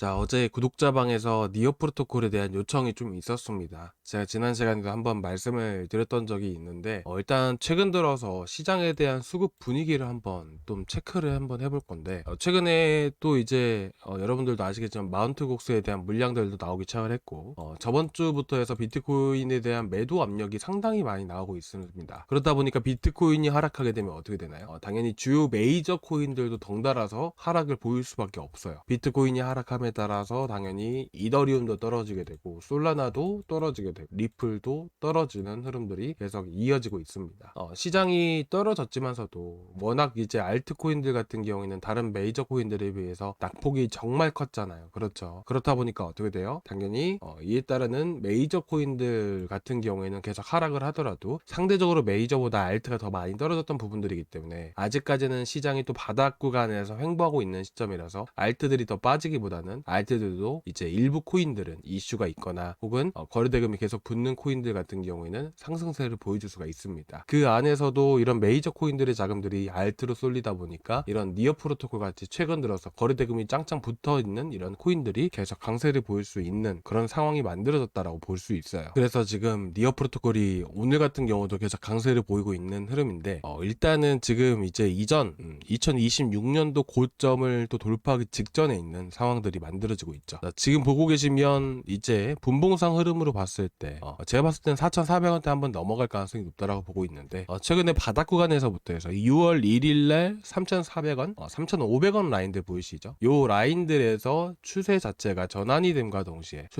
자, 어제 구독자방에서 니어 프로토콜에 대한 요청이 좀 있었습니다. 제가 지난 시간에도 한번 말씀을 드렸던 적이 있는데, 일단 최근 들어서 시장에 대한 수급 분위기를 한번 좀 체크를 한번 해볼 건데, 최근에 또 이제 여러분들도 아시겠지만 마운트 곡스에 대한 물량들도 나오기 시작을 했고, 저번 주부터 해서 비트코인에 대한 매도 압력이 상당히 많이 나오고 있습니다. 그러다 보니까 비트코인이 하락하게 되면 어떻게 되나요? 당연히 주요 메이저 코인들도 덩달아서 하락을 보일 수밖에 없어요. 비트코인이 하락함에 따라서 당연히 이더리움도 떨어지게 되고 솔라나도 떨어지게 되고 리플도 떨어지는 흐름들이 계속 이어지고 있습니다. 시장이 떨어졌지만서도 워낙 이제 알트코인들 같은 경우에는 다른 메이저 코인들에 비해서 낙폭이 정말 컸잖아요. 그렇죠. 그렇다 보니까 어떻게 돼요? 당연히 이에 따르는 메이저 코인들 같은 경우에는 계속 하락을 하더라도 상대적으로 메이저보다 알트가 더 많이 떨어졌던 부분들이기 때문에 아직까지는 시장이 또 바닥 구간에서 횡보하고 있는 시점이라서 알트들이 더 빠지기보다는 알트들도 이제 일부 코인들은 이슈가 있거나 혹은 거래대금이 계속 붙는 코인들 같은 경우에는 상승세를 보여줄 수가 있습니다. 그 안에서도 이런 메이저 코인들의 자금들이 알트로 쏠리다 보니까 이런 니어 프로토콜 같이 최근 들어서 거래대금이 짱짱 붙어 있는 이런 코인들이 계속 강세를 보일 수 있는 그런 상황이 만들어졌다라고 볼 수 있어요. 그래서 지금 니어 프로토콜이 오늘 같은 경우도 계속 강세를 보이고 있는 흐름인데 일단은 지금 이제 이전 2026년도 고점을 또 돌파하기 직전에 있는 상황들이 만들어지고 있죠. 지금 보고 계시면 이제 분봉상 흐름으로 봤을 때 제가 봤을 때는 4,400원대 한번 넘어갈 가능성이 높다라고 보고 있는데 최근에 바닥 구간에서부터 해서 6월 1일날 3,400원, 3,500원 라인들 보이시죠? 요 라인들에서 추세 자체가 전환이 됨과 동시에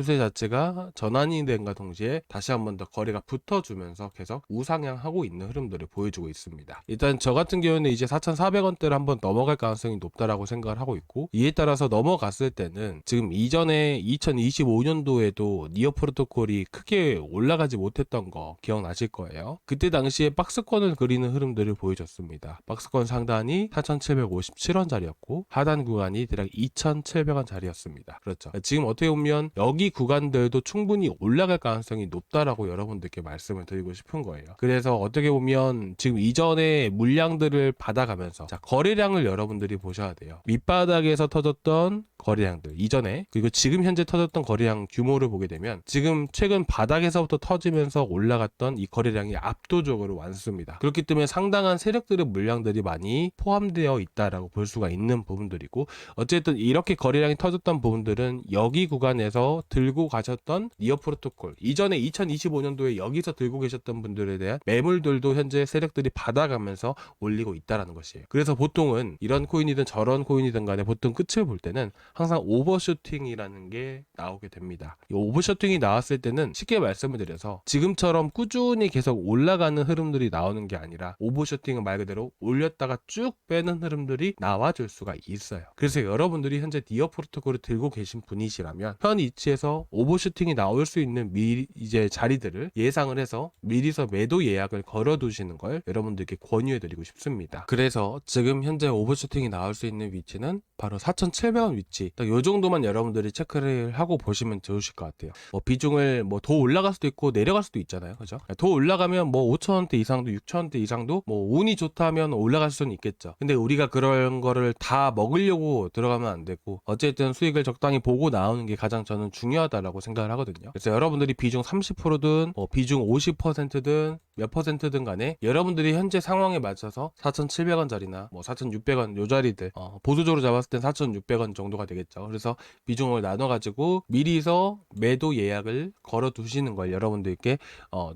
다시 한번 더 거래가 붙어주면서 계속 우상향하고 있는 흐름들을 보여주고 있습니다. 일단 저 같은 경우는 이제 4,400원대를 한번 넘어갈 가능성이 높다라고 생각을 하고 있고, 이에 따라서 넘어갔을 때는 지금 이전에 2025년도에도 니어 프로토콜이 크게 올라가지 못했던 거 기억나실 거예요. 그때 당시에 박스권을 그리는 흐름들을 보여줬습니다. 박스권 상단이 4,757원짜리였고 하단 구간이 대략 2,700원짜리였습니다. 그렇죠. 지금 어떻게 보면 여기 구간들도 충분히 올라갈 가능성이 높다라고 여러분들께 말씀을 드리고 싶은 거예요. 그래서 어떻게 보면 지금 이전에 물량들을 받아가면서 거래량을 여러분들이 보셔야 돼요. 밑바닥에서 터졌던 거래량들 이전에 그리고 지금 현재 터졌던 거래량 규모를 보게 되면 지금 최근 바닥에서부터 터지면서 올라갔던 이 거래량이 압도적으로 많습니다. 그렇기 때문에 상당한 세력들의 물량들이 많이 포함되어 있다라고 볼 수가 있는 부분들이고, 어쨌든 이렇게 거래량이 터졌던 부분들은 여기 구간에서 들고 가셨던 니어 프로토콜 이전에 2025년도에 여기서 들고 계셨던 분들에 대한 매물들도 현재 세력들이 받아가면서 올리고 있다라는 것이에요. 그래서 보통은 이런 코인이든 저런 코인이든 간에 보통 끝을 볼 때는 항상 오버슈팅이라는 게 나오게 됩니다. 이 오버슈팅이 나왔을 때는 쉽게 말씀을 드려서 지금처럼 꾸준히 계속 올라가는 흐름들이 나오는 게 아니라 오버슈팅은 말 그대로 올렸다가 쭉 빼는 흐름들이 나와줄 수가 있어요. 그래서 여러분들이 현재 니어 프로토콜을 들고 계신 분이시라면 현 위치에서 오버슈팅이 나올 수 있는 이제 자리들을 예상을 해서 미리서 매도 예약을 걸어 두시는 걸 여러분들께 권유해 드리고 싶습니다. 그래서 지금 현재 오버슈팅이 나올 수 있는 위치는 바로 4,700원 위치, 딱 요 정도만 여러분들이 체크를 하고 보시면 좋으실 것 같아요. 비중을 더 올라갈 수도 있고 내려갈 수도 있잖아요, 그죠? 더 올라가면 5,000원대 이상도 6,000원대 이상도 운이 좋다면 올라갈 수는 있겠죠. 근데 우리가 그런 거를 다 먹으려고 들어가면 안 되고 어쨌든 수익을 적당히 보고 나오는 게 가장 저는 중요하다라고 생각을 하거든요. 그래서 여러분들이 비중 30%든 비중 50%든 몇 퍼센트든 간에 여러분들이 현재 상황에 맞춰서 4,700원짜리나 4,600원 요 자리들 보수적으로 잡았을 땐 4,600원 정도가 되겠죠. 그래서 비중을 나눠가지고 미리서 매도 예약을 걸어 두시는 걸 여러분들께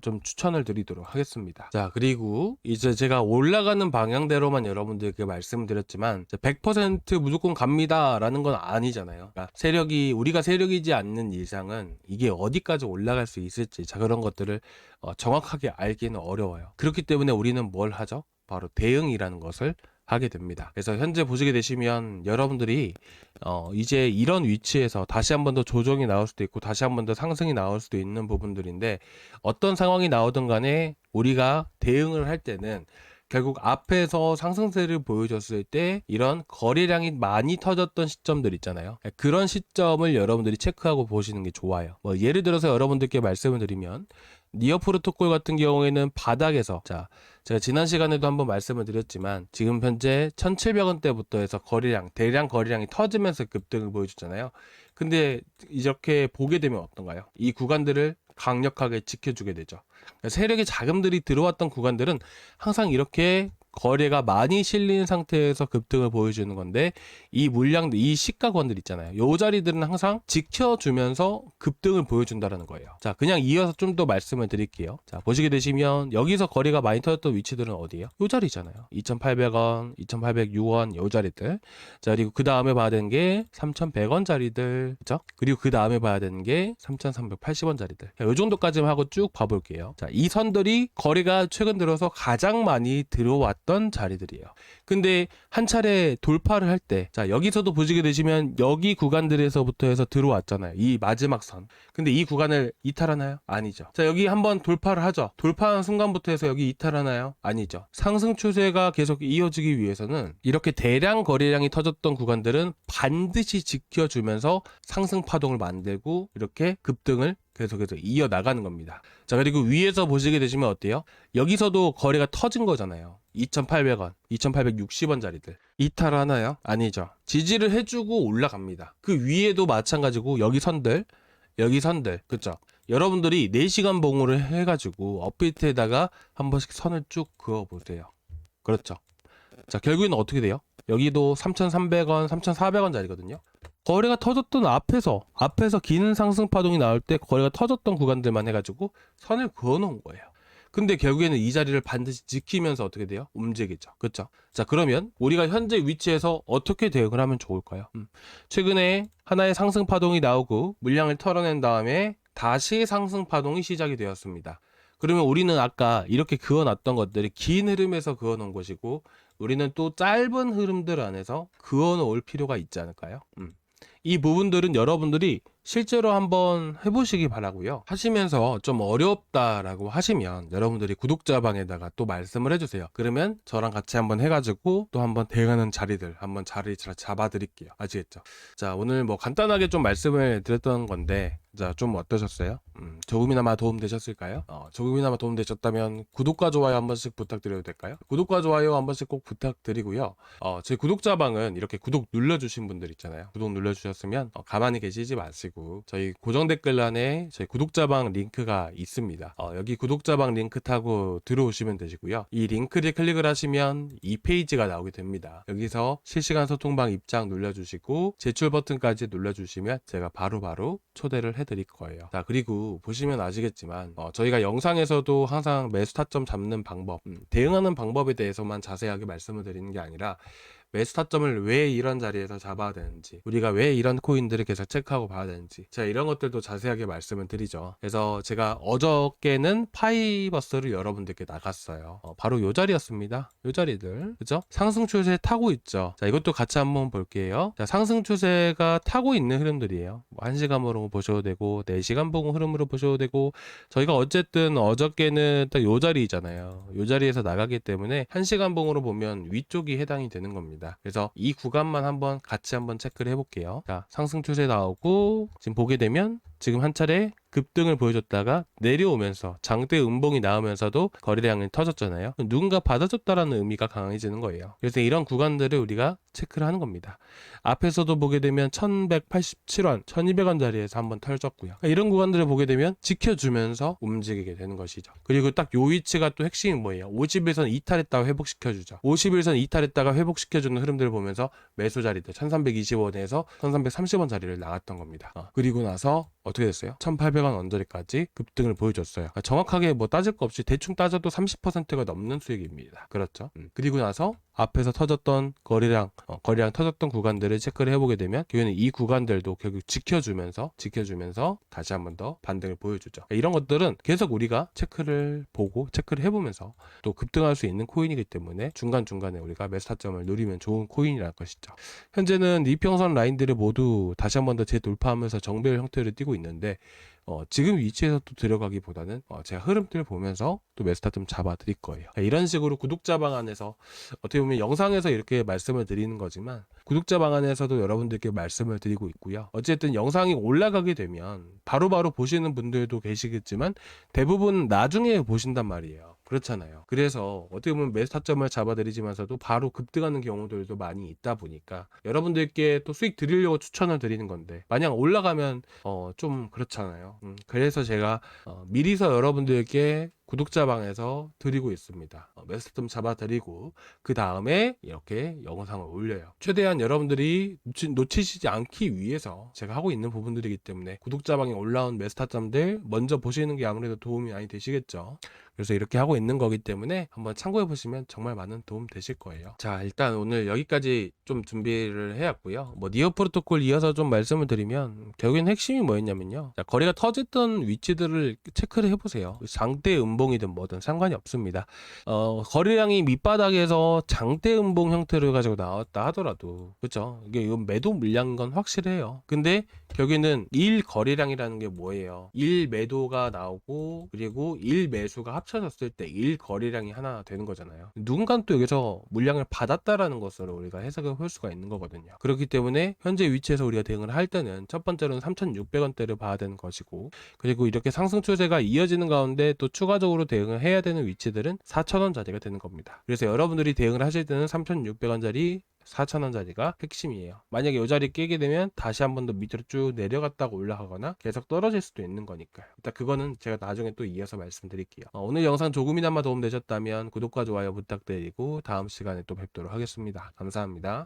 좀 추천을 드리도록 하겠습니다. 자, 그리고 이제 제가 올라가는 방향대로만 여러분들께 말씀을 드렸지만 100% 무조건 갑니다 라는 건 아니잖아요. 그러니까 우리가 세력이지 않는 이상은 이게 어디까지 올라갈 수 있을지 그런 것들을 정확하게 알기는 어려워요. 그렇기 때문에 우리는 뭘 하죠? 바로 대응이라는 것을 하게 됩니다. 그래서 현재 보시게 되시면 여러분들이 이제 이런 위치에서 다시 한 번 더 조정이 나올 수도 있고 다시 한 번 더 상승이 나올 수도 있는 부분들인데, 어떤 상황이 나오든 간에 우리가 대응을 할 때는 결국 앞에서 상승세를 보여줬을 때 이런 거래량이 많이 터졌던 시점들 있잖아요. 그런 시점을 여러분들이 체크하고 보시는 게 좋아요. 예를 들어서 여러분들께 말씀을 드리면 니어 프로토콜 같은 경우에는 바닥에서 제가 지난 시간에도 한번 말씀을 드렸지만 지금 현재 1,700원대부터 해서 대량 거래량이 터지면서 급등을 보여줬잖아요. 근데 이렇게 보게 되면 어떤가요? 이 구간들을 강력하게 지켜주게 되죠. 세력의 자금들이 들어왔던 구간들은 항상 이렇게 거래가 많이 실린 상태에서 급등을 보여주는 건데, 이 물량들, 이 시가권들 있잖아요. 요 자리들은 항상 지켜주면서 급등을 보여준다는 거예요. 자, 그냥 이어서 좀 더 말씀을 드릴게요. 자, 보시게 되시면 여기서 거래가 많이 터졌던 위치들은 어디예요? 요 자리잖아요. 2,800원, 2,806원 요 자리들. 자, 그리고 그 다음에 봐야 되는 게 3,100원 자리들, 그죠? 그리고 그 다음에 봐야 되는 게 3,380원 자리들. 자, 요 정도까지만 하고 쭉 봐볼게요. 자, 이 선들이 거래가 최근 들어서 가장 많이 들어왔던 자리들이에요. 근데 한 차례 돌파를 할 때, 자, 여기서도 보시게 되시면 여기 구간들에서부터 해서 들어왔잖아요. 이 마지막 선. 근데 이 구간을 이탈하나요? 아니죠. 자, 여기 한번 돌파를 하죠. 돌파한 순간부터 해서 여기 이탈하나요? 아니죠. 상승 추세가 계속 이어지기 위해서는 이렇게 대량 거래량이 터졌던 구간들은 반드시 지켜주면서 상승 파동을 만들고 이렇게 급등을 계속해서 이어나가는 겁니다. 자, 그리고 위에서 보시게 되시면 어때요? 여기서도 거래가 터진 거잖아요. 2,800원, 2,860원 자리들. 이탈하나요? 아니죠. 지지를 해주고 올라갑니다. 그 위에도 마찬가지고 여기 선들, 그쵸? 여러분들이 4시간 봉우를 해가지고 업비트에다가 한 번씩 선을 쭉 그어보세요. 그렇죠? 자, 결국에는 어떻게 돼요? 여기도 3,300원, 3,400원 자리거든요. 거래가 터졌던 앞에서 긴 상승 파동이 나올 때 거래가 터졌던 구간들만 해가지고 선을 그어놓은 거예요. 근데 결국에는 이 자리를 반드시 지키면서 어떻게 돼요? 움직이죠. 그렇죠? 자, 그러면 우리가 현재 위치에서 어떻게 대응을 하면 좋을까요? 최근에 하나의 상승 파동이 나오고 물량을 털어낸 다음에 다시 상승 파동이 시작이 되었습니다. 그러면 우리는 아까 이렇게 그어놨던 것들이 긴 흐름에서 그어놓은 것이고, 우리는 또 짧은 흐름들 안에서 그어놓을 필요가 있지 않을까요? 이 부분들은 여러분들이 실제로 한번 해보시기 바라고요. 하시면서 좀 어렵다라고 하시면 여러분들이 구독자방에다가 또 말씀을 해주세요. 그러면 저랑 같이 한번 해가지고 또 한번 대응하는 자리들 한번 자리 잡아드릴게요. 아시겠죠? 자, 오늘 뭐 간단하게 좀 말씀을 드렸던 건데, 자, 좀 어떠셨어요? 조금이나마 도움 되셨을까요? 조금이나마 도움 되셨다면 구독과 좋아요 한 번씩 부탁드려도 될까요? 구독과 좋아요 한 번씩 꼭 부탁드리고요. 제 구독자방은 이렇게 구독 눌러주신 분들 있잖아요. 구독 눌러주셨으면 가만히 계시지 마시고 저희 고정 댓글란에 저희 구독자방 링크가 있습니다. 여기 구독자방 링크 타고 들어오시면 되시고요. 이 링크를 클릭을 하시면 이 페이지가 나오게 됩니다. 여기서 실시간 소통방 입장 눌러주시고 제출 버튼까지 눌러주시면 제가 바로바로 초대를 해드릴 거예요. 자, 그리고 보시면 아시겠지만 저희가 영상에서도 항상 매수 타점 잡는 방법, 대응하는 방법에 대해서만 자세하게 말씀을 드리는 게 아니라 매수 타점을 왜 이런 자리에서 잡아야 되는지, 우리가 왜 이런 코인들을 계속 체크하고 봐야 되는지, 제가 이런 것들도 자세하게 말씀을 드리죠. 그래서 제가 어저께는 파이버스를 여러분들께 나갔어요. 바로 요 자리였습니다. 요 자리들, 그죠? 상승 추세 타고 있죠. 자, 이것도 같이 한번 볼게요. 자, 상승 추세가 타고 있는 흐름들이에요. 뭐 1시간으로 보셔도 되고 4시간 보고 흐름으로 보셔도 되고, 저희가 어쨌든 어저께는 딱 요 자리잖아요. 요 자리에서 나가기 때문에 1시간 봉으로 보면 위쪽이 해당이 되는 겁니다. 그래서 이 구간만 한번 같이 한번 체크를 해볼게요. 자, 상승 추세 나오고 지금 보게 되면 지금 한 차례 급등을 보여줬다가 내려오면서 장대 음봉이 나오면서도 거래량이 터졌잖아요. 누군가 받아줬다라는 의미가 강해지는 거예요. 그래서 이런 구간들을 우리가 체크를 하는 겁니다. 앞에서도 보게 되면 1187원, 1200원 자리에서 한번 털졌고요. 이런 구간들을 보게 되면 지켜주면서 움직이게 되는 것이죠. 그리고 딱 요 위치가 또 핵심이 뭐예요? 50일선 이탈했다가 회복시켜주죠. 50일선 이탈했다가 회복시켜주는 흐름들을 보면서 매수 자리들 1320원에서 1330원 자리를 나갔던 겁니다. 그리고 나서 어떻게 됐어요? 1800원 언저리까지 급등을 보여줬어요. 정확하게 뭐 따질 거 없이 대충 따져도 30%가 넘는 수익입니다. 그렇죠? 그리고 나서 앞에서 터졌던 거래량 터졌던 구간들을 체크를 해보게 되면 결국에는 이 구간들도 결국 지켜주면서 다시 한 번 더 반등을 보여주죠. 이런 것들은 계속 우리가 체크를 해보면서 또 급등할 수 있는 코인이기 때문에 중간중간에 우리가 매수 타점을 누리면 좋은 코인이라는 것이죠. 현재는 이평선 라인들을 모두 다시 한 번 더 재돌파하면서 정배열 형태를 띠고 있는데, 지금 위치에서 또 들어가기보다는 제가 흐름들을 보면서 또 매수 타점 잡아 드릴 거예요. 이런 식으로 구독자 방안에서 어떻게 보면 영상에서 이렇게 말씀을 드리는 거지만 구독자 방안에서도 여러분들께 말씀을 드리고 있고요. 어쨌든 영상이 올라가게 되면 바로바로 보시는 분들도 계시겠지만 대부분 나중에 보신단 말이에요. 그렇잖아요. 그래서 어떻게 보면 매수타점을 잡아드리지만서도 바로 급등하는 경우들도 많이 있다 보니까 여러분들께 또 수익 드리려고 추천을 드리는 건데 마냥 올라가면 좀 그렇잖아요. 그래서 제가 미리서 여러분들께 구독자 방에서 드리고 있습니다. 매수점 잡아드리고 그 다음에 이렇게 영상을 올려요. 최대한 여러분들이 놓치시지 않기 위해서 제가 하고 있는 부분들이기 때문에 구독자 방에 올라온 매수타점들 먼저 보시는 게 아무래도 도움이 많이 되시겠죠. 그래서 이렇게 하고 있는 거기 때문에 한번 참고해 보시면 정말 많은 도움 되실 거예요. 자, 일단 오늘 여기까지 좀 준비를 해왔고요. 뭐 니어 프로토콜 이어서 좀 말씀을 드리면 결국엔 핵심이 뭐였냐면요. 자, 거래가 터졌던 위치들을 체크를 해보세요. 장대 음봉이든 뭐든 상관이 없습니다. 거래량이 밑바닥에서 장대 음봉 형태를 가지고 나왔다 하더라도 그렇죠. 이게 매도 물량인 건 확실해요. 근데 결국에는 일 거래량이라는 게 뭐예요? 일 매도가 나오고 그리고 일 매수가 합쳐졌을 때 일 거래량이 하나 되는 거잖아요. 누군가는 또 여기서 물량을 받았다라는 것으로 우리가 해석을 할 수가 있는 거거든요. 그렇기 때문에 현재 위치에서 우리가 대응을 할 때는 첫 번째로는 3,600원대를 봐야 되는 것이고 그리고 이렇게 상승 추세가 이어지는 가운데 또 추가적으로 대응을 해야 되는 위치들은 4,000원짜리가 되는 겁니다. 그래서 여러분들이 대응을 하실 때는 3,600원짜리 4,000원짜리가 핵심이에요. 만약에 이 자리 깨게 되면 다시 한 번 더 밑으로 쭉 내려갔다가 올라가거나 계속 떨어질 수도 있는 거니까요. 일단 그거는 제가 나중에 또 이어서 말씀드릴게요. 오늘 영상 조금이나마 도움되셨다면 구독과 좋아요 부탁드리고 다음 시간에 또 뵙도록 하겠습니다. 감사합니다.